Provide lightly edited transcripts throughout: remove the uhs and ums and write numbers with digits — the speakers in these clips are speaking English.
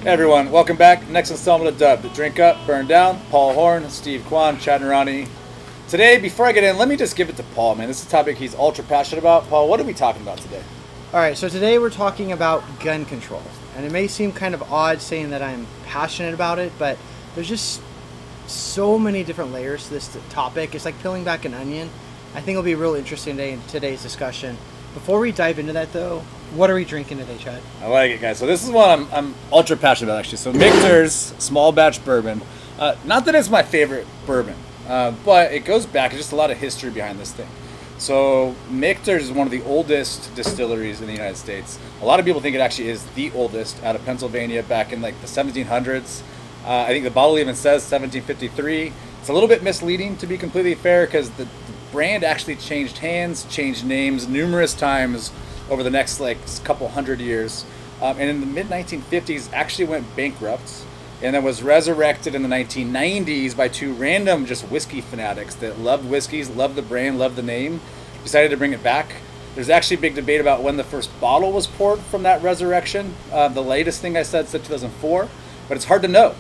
Hey everyone, welcome back. Next installment of Dub, the Drink Up, Burn Down. Paul Horn, Steve Kwan, Chad Narani. Today, before I get in, let me just give it to Paul, man. This is a topic he's ultra passionate about. Paul, what are we talking about today? All right, so today we're talking about gun control. And it may seem kind of odd saying that I'm passionate about it, but there's just so many different layers to this topic. It's like peeling back an onion. I think it'll be real interesting today in today's discussion. Before we dive into that, though, what are we drinking today, Chad? I like it, guys. So this is one I'm ultra passionate about, actually. So Michters small batch bourbon. Not that it's my favorite bourbon, but it goes back. There's just a lot of history behind this thing. So Michters is one of the oldest distilleries in the United States. A lot of people think it actually is the oldest, out of Pennsylvania back in like the 1700s. I think the bottle even says 1753. It's a little bit misleading, to be completely fair, because the brand actually changed hands, changed names numerous times over the next like couple hundred years. And in the mid-1950s actually went bankrupt, and then was resurrected in the 1990s by two random just whiskey fanatics that loved whiskeys, loved the brand, loved the name, decided to bring it back. There's actually a big debate about when the first bottle was poured from that resurrection. The latest thing I said 2004, but it's hard to know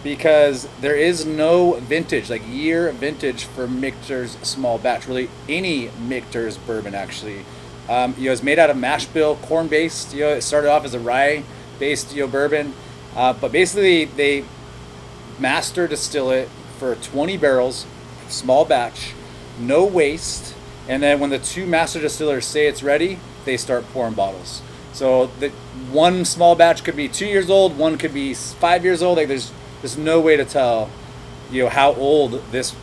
because there is no vintage, like year vintage for Michters small batch, really any Michters bourbon actually. It's made out of mash bill, corn based. It started off as a rye based bourbon, but basically they master distill it for 20 barrels, small batch, no waste, and then when the two master distillers say it's ready, they start pouring bottles. So the one small batch could be 2 years old, one could be 5 years old. Like there's no way to tell, how old this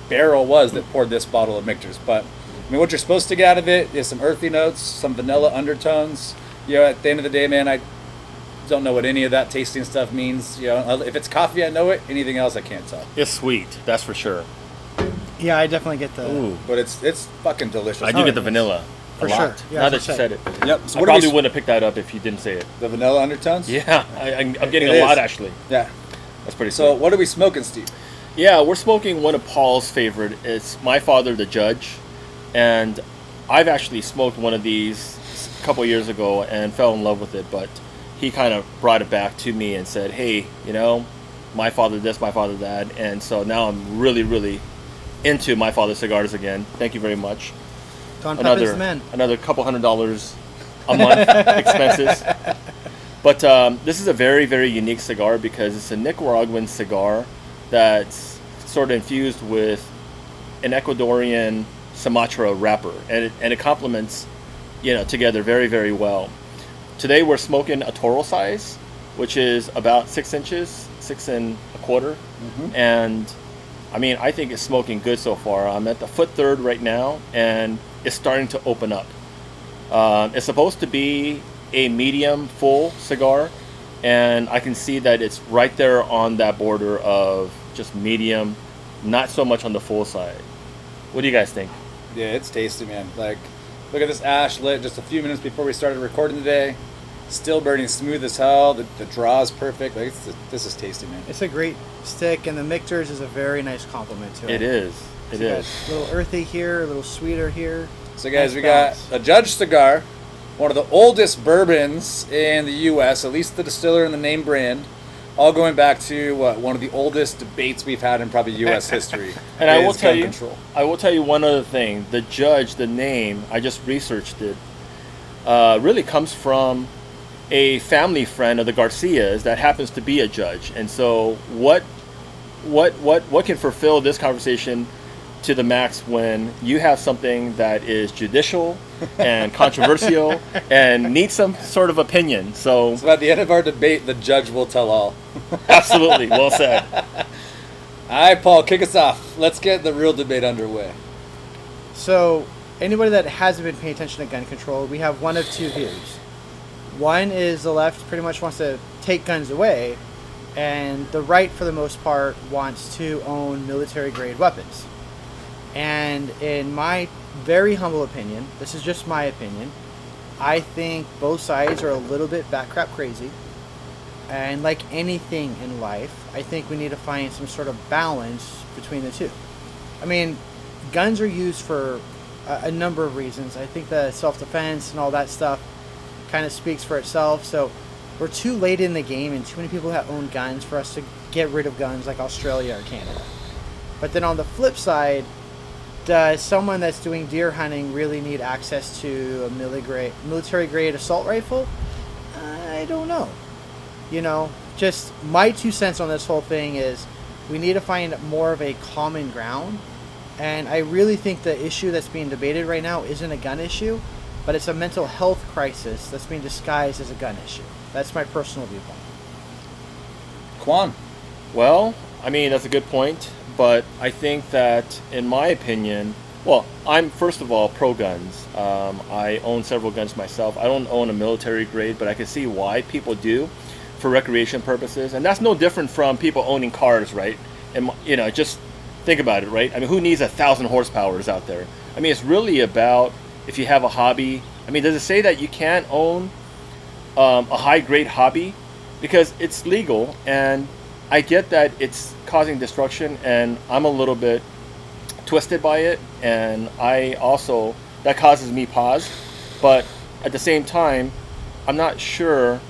barrel was that poured this bottle of Michters, but I mean, what you're supposed to get out of it is some earthy notes, some vanilla undertones. At the end of the day, man, I don't know what any of that tasting stuff means. If it's coffee, I know it. Anything else, I can't tell. It's sweet, that's for sure. Yeah, I definitely get the... Ooh. But it's fucking delicious. I do get the vanilla. For a sure. lot. Yeah, now that's that you what I said it. Yep. So I what probably wouldn't have picked that up if you didn't say it. The vanilla undertones? Yeah, I'm getting It a lot is. actually. Yeah. That's pretty So sweet. what are we smoking, Steve? Yeah, we're smoking one of Paul's favorite. It's My Father the Judge. And I've actually smoked one of these a couple years ago and fell in love with it, but he kind of brought it back to me and said, hey, my father this, my father that. And so now I'm really, really into My Father Cigars again. Thank you very much. Don Pepin's the man. Another couple $100 a month expenses. But this is a very, very unique cigar because it's a Nicaraguan cigar that's sort of infused with an Ecuadorian Sumatra wrapper, and it complements, together very, very well. Today we're smoking a Toro size, which is about 6 inches, 6 1/4, and I mean I think it's smoking good so far. I'm at the foot third right now, and it's starting to open up. It's supposed to be a medium full cigar, and I can see that it's right there on that border of just medium, not so much on the full side. What do you guys think? Yeah, it's tasty, man. Like, look at this ash lit just a few minutes before we started recording today. Still burning smooth as hell. The draw is perfect. Like, this is tasty, man. It's a great stick, and the Michters is a very nice compliment to it. It is. It So you got is. a little earthy here, a little sweeter here. So guys, Nice we balance. got a Judge cigar, one of the oldest bourbons in the U.S., at least the distiller and the name brand, all going back to one of the oldest debates we've had in probably U.S. history. And I will is tell gun you, control. one other thing. The Judge, the name, I just researched it, really comes from a family friend of the Garcias that happens to be a judge. And so what can fulfill this conversation to the max when you have something that is judicial and controversial and needs some sort of opinion. So So at the end of our debate, the judge will tell all. absolutely, well said. All right, Paul, kick us off. Let's get the real debate underway. So, anybody that hasn't been paying attention to gun control, we have one of two views. One is the left pretty much wants to take guns away, and the right, for the most part, wants to own military-grade weapons. And in my very humble opinion, this is just my opinion, I think both sides are a little bit backcrap crazy. And like anything in life, I think we need to find some sort of balance between the two. I mean, guns are used for a number of reasons. I think the self-defense and all that stuff kind of speaks for itself. So we're too late in the game, and too many people that own guns for us to get rid of guns like Australia or Canada. But then on the flip side, does someone that's doing deer hunting really need access to a military grade assault rifle? I don't know. You know, just my 2 cents on this whole thing is we need to find more of a common ground. And I really think the issue that's being debated right now isn't a gun issue, but it's a mental health crisis that's being disguised as a gun issue. That's my personal viewpoint. Quan. Well, I mean, that's a good point, but I think that, in my opinion, well, I'm first of all pro guns. I own several guns myself. I don't own a military grade, but I can see why people do for recreation purposes, and that's no different from people owning cars, right? And you know, just think about it, right? I mean, who needs 1,000 horsepowers out there? I mean, it's really about if you have a hobby. I mean, does it say that you can't own a high-grade hobby? Because it's legal, and I get that it's causing destruction, and I'm a little bit twisted by it, and I also, that causes me pause. But at the same time, I'm not sure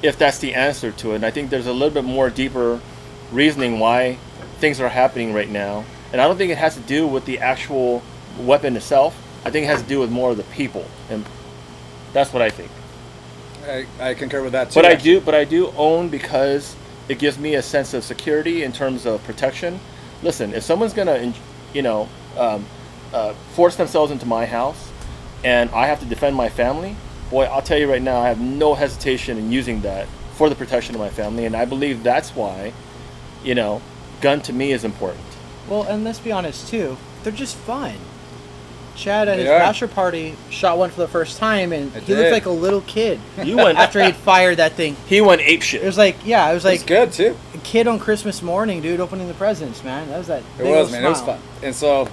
if that's the answer to it. And I think there's a little bit more deeper reasoning why things are happening right now. And I don't think it has to do with the actual weapon itself. I think it has to do with more of the people, and that's what I think. I concur with that too. But I do own because it gives me a sense of security in terms of protection. Listen, if someone's gonna, force themselves into my house, and I have to defend my family, boy, I'll tell you right now, I have no hesitation in using that for the protection of my family, and I believe that's why, gun to me is important. Well, and let's be honest too, they're just fun. Chad at his bachelor party shot one for the first time, and he looked like a little kid. You went after he'd fired that thing. He went apeshit. It was like, it's good too. A kid on Christmas morning, dude, opening the presents, man. That was that. It was, man. It was fun. And so,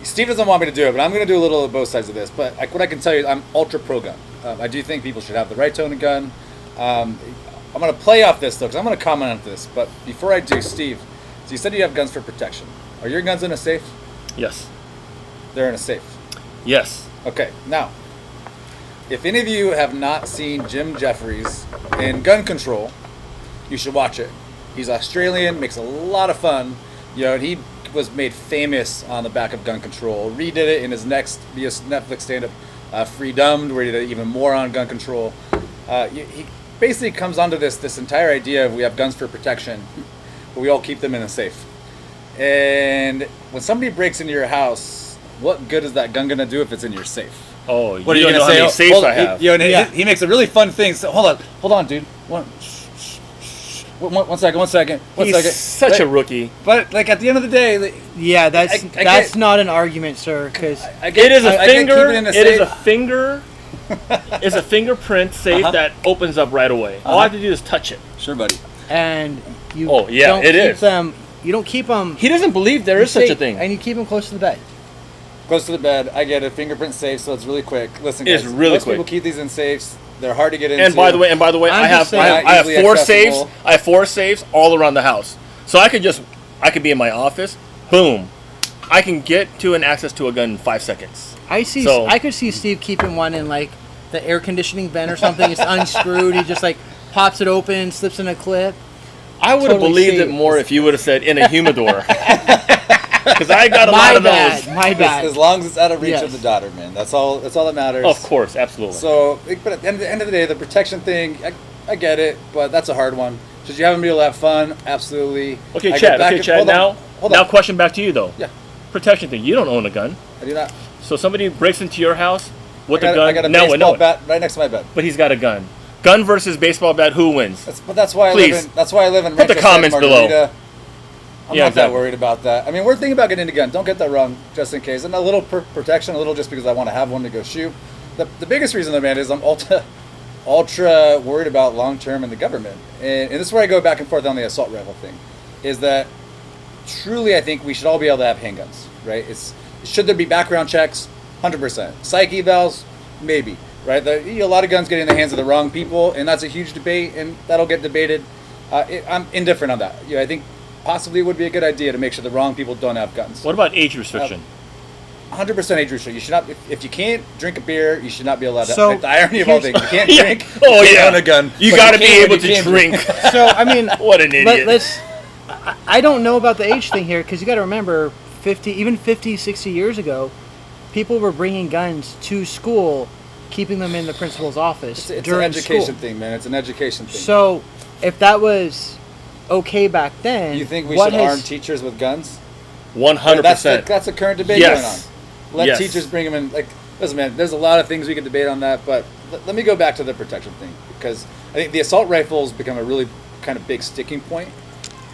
Steve doesn't want me to do it, but I'm going to do a little of both sides of this. But what I can tell you, I'm ultra pro gun. I do think people should have the right to own a gun. I'm going to play off this though, because I'm going to comment on this. But before I do, Steve, so you said you have guns for protection. Are your guns in a safe? Yes. They're in a safe. Yes. Okay, now, if any of you have not seen Jim Jeffries in Gun Control, you should watch it. He's Australian, makes a lot of fun, and he was made famous on the back of Gun Control. Redid it in his next Netflix stand-up, Freedomed, where he did even more on gun control. He basically comes onto this entire idea of we have guns for protection, but we all keep them in a safe. And when somebody breaks into your house, what good is that gun going to do if it's in your safe? Oh, what are you going to say? How many safes I have. He makes a really fun thing. So hold on, dude. One second. He's such a rookie. But at the end of the day, that's not an argument, sir. Because it is a finger. It's a fingerprint safe that opens up right away. All I have to do is touch it. Sure, buddy. And you. Oh yeah, it is. You don't keep them. He doesn't believe there is such a thing. And you keep them close to the bed. Close to the bed. I get it. Fingerprint safe, so it's really quick. Listen, guys, it's really quick. Most people keep these in safes. They're hard to get into. And by the way, I have 4 safes. I have 4 safes all around the house. So I could be in my office. Boom, I can get to and access to a gun in 5 seconds. I could see Steve keeping one in the air conditioning vent or something. It's unscrewed. He just pops it open, slips in a clip. I would have believed it more if you would have said in a humidor. Because I got a lot of those. My bad. As long as it's out of reach of the daughter, man. That's all that matters. Of course, absolutely. So, but at the end of the day, the protection thing, I get it, but that's a hard one. Should you have them be able to have fun? Absolutely. Okay, Chad. Now, question back to you though. Yeah. Protection thing. You don't own a gun. I do not. So somebody breaks into your house with a gun. I got a baseball bat right next to my bed. But he's got a gun. Gun versus baseball bat. Who wins? That's why I live in. Put the comments below. I'm not that worried about that. I mean, we're thinking about getting into gun. Don't get that wrong, just in case. And a little protection, a little just because I want to have one to go shoot. The biggest reason, though, man, is I'm ultra worried about long-term in the government. And this is where I go back and forth on the assault rifle thing, is that truly I think we should all be able to have handguns, right? Should there be background checks? 100%. Psych evals? Maybe, right? A lot of guns get in the hands of the wrong people, and that's a huge debate, and that'll get debated. I'm indifferent on that. I think possibly it would be a good idea to make sure the wrong people don't have guns. What about age restriction? 100% age restriction. You should not, if you can't drink a beer, you should not be allowed to. So, The irony of all things, you can't drink. Oh, you can't yeah. own a gun. You but got to be can when able you to can drink. So I mean, What an idiot. I don't know about the age thing here because you got to remember, 50, 60 years ago, people were bringing guns to school, keeping them in the principal's office It's an during education school. thing, man. It's an education thing. So, if that was okay back then, You think we what should has- arm teachers with guns? 100%. That's a current debate Yes. going on. Let Yes. teachers bring them in. Like, listen, man, there's a lot of things we could debate on that, but let me go back to the protection thing because I think the assault rifles become a really kind of big sticking point,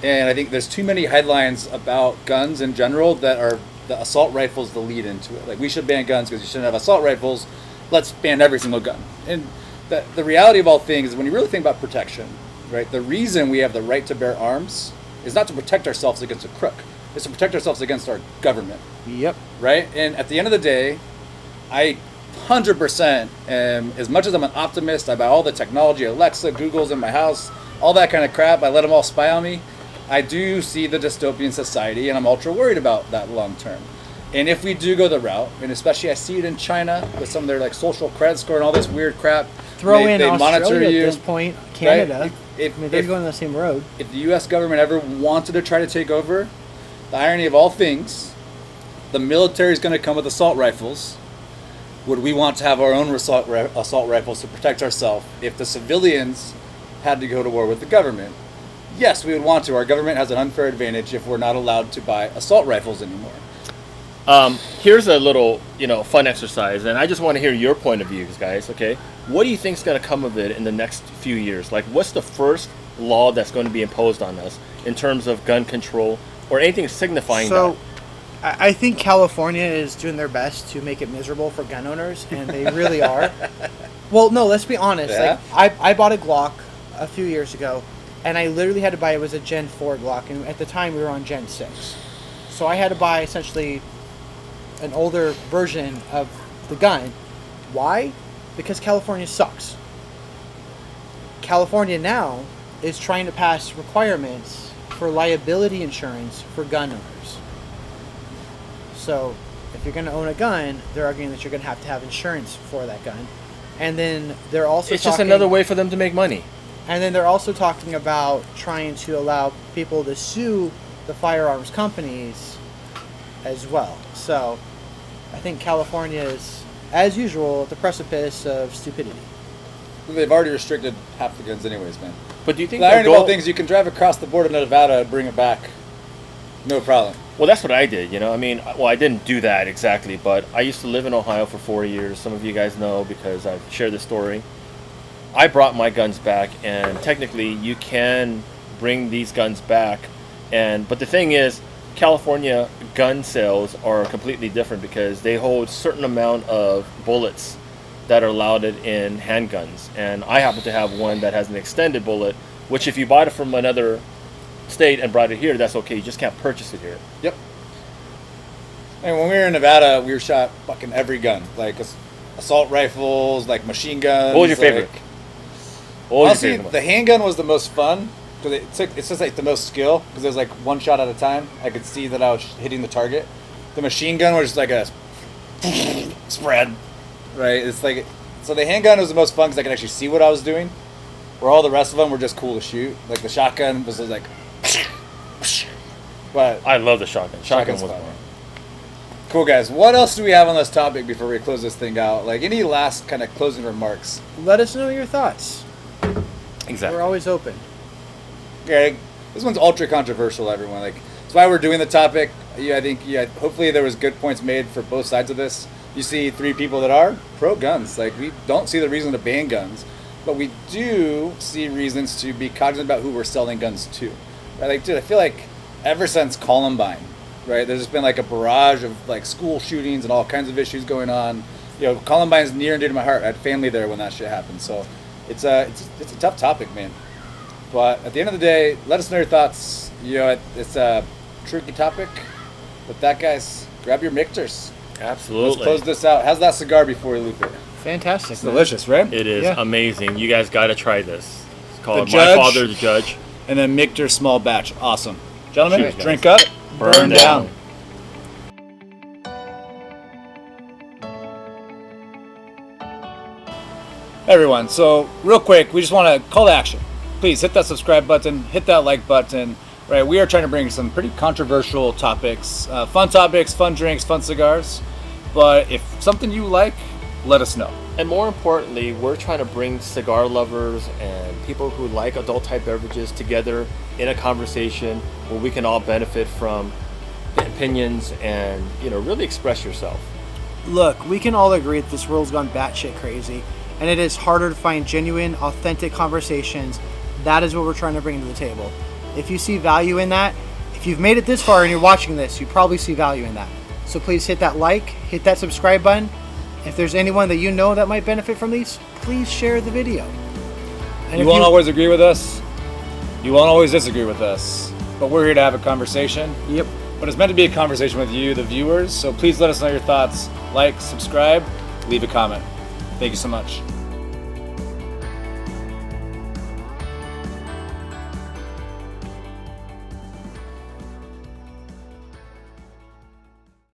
and I think there's too many headlines about guns in general that are the assault rifles the lead into it. Like, we should ban guns because you shouldn't have assault rifles. Let's ban every single gun. And the reality of all things is when you really think about protection, right? The reason we have the right to bear arms is not to protect ourselves against a crook. It's to protect ourselves against our government, Yep. right? And at the end of the day, I 100% am, as much as I'm an optimist, I buy all the technology, Alexa, Google's in my house, all that kind of crap. I let them all spy on me. I do see the dystopian society, and I'm ultra worried about that long term. And if we do go the route, and especially I see it in China with some of their like social credit score and all this weird crap. Throw they in monitor Australia you, at this point, Canada. right? If, I mean, they're if- going the same road. if the U.S. government ever wanted to try to take over, the irony of all things, the military is going to come with assault rifles. Would we want to have our own assault rifles to protect ourselves if the civilians had to go to war with the government? Yes, we would want to. Our government has an unfair advantage if we're not allowed to buy assault rifles anymore. Here's a little, fun exercise, and I just want to hear your point of views, guys. Okay, what do you think's going to come of it in the next few years? Like, what's the first law that's going to be imposed on us in terms of gun control or anything signifying So, that? I think California is doing their best to make it miserable for gun owners, and they really are. Well, no, let's be honest. Yeah? Like, I bought a Glock a few years ago, and I literally had to buy, it was a Gen 4 Glock, and at the time we were on Gen 6. So I had to buy essentially an older version of the gun. Why? Because California sucks. California now is trying to pass requirements for liability insurance for gun owners. So, if you're going to own a gun, they're arguing that you're going to have insurance for that gun. And then they're also It's just another way for them to make money. And then they're also talking about trying to allow people to sue the firearms companies as well. So, I think California is, as usual, at the precipice of stupidity. They've already restricted half the guns anyways, man. But do you think The their irony of all goal- things, you can drive across the border to Nevada and bring it back. No problem. Well, that's what I did, I mean, well, I didn't do that exactly, but I used to live in Ohio for 4 years. Some of you guys know because I've shared this story. I brought my guns back, and technically you can bring these guns back. But the thing is, California gun sales are completely different because they hold certain amount of bullets that are allowed in handguns. And I happen to have one that has an extended bullet, which if you bought it from another state and brought it here, that's okay. You just can't purchase it here. Yep. And when we were in Nevada, we were shot fucking every gun, like assault rifles, like machine guns. What was your favorite? What was Honestly, your favorite one? the handgun was the most fun because it's just like the most skill because there's like one shot at a time. I could see that I was hitting the target. The machine gun was just like a spread, right? It's like so the handgun was the most fun because I could actually see what I was doing. Where all the rest of them were just cool to shoot. Like the shotgun was like. But I love the shotgun. Shotgun shotgun's was fun. fun. Cool, guys. What else do we have on this topic before we close this thing out? Like any last kind of closing remarks? Let us know your thoughts. Exactly. We're always open. Okay, this one's ultra controversial, everyone. Like that's why we're doing the topic. I think hopefully there was good points made for both sides of this. You see 3 people that are pro guns. Like we don't see the reason to ban guns, but we do see reasons to be cognizant about who we're selling guns to. Right? Like, dude, I feel like ever since Columbine, right, there's just been like a barrage of like school shootings and all kinds of issues going on. Columbine's near and dear to my heart. I had family there when that shit happened, so it's a tough topic, man. But at the end of the day, let us know your thoughts. It's a tricky topic. With that, guys, grab your Michters. Absolutely. Let's close this out. How's that cigar before we loop it? Fantastic. It's man. delicious, right? It is Yeah. amazing. You guys got to try this. It's called The My Judge. Father the Judge. And then Michter small batch. Awesome. Gentlemen, Cheers, guys. drink up, burn down. Everyone, so real quick, we just want to call to action. Please hit that subscribe button, hit that like button. Right, we are trying to bring some pretty controversial topics, fun drinks, fun cigars. But if something you like, let us know. And more importantly, we're trying to bring cigar lovers and people who like adult type beverages together in a conversation where we can all benefit from opinions and, you know, really express yourself. Look, we can all agree that this world's gone batshit crazy, and it is harder to find genuine, authentic conversations. That is what we're trying to bring to the table. If you see value in that, if you've made it this far and you're watching this, you probably see value in that. So please hit that like, hit that subscribe button. If there's anyone that you know that might benefit from these, please share the video. And You won't always agree with us. You won't always disagree with us. But we're here to have a conversation. Yep. But it's meant to be a conversation with you, the viewers. So please let us know your thoughts. Like, subscribe, leave a comment. Thank you so much.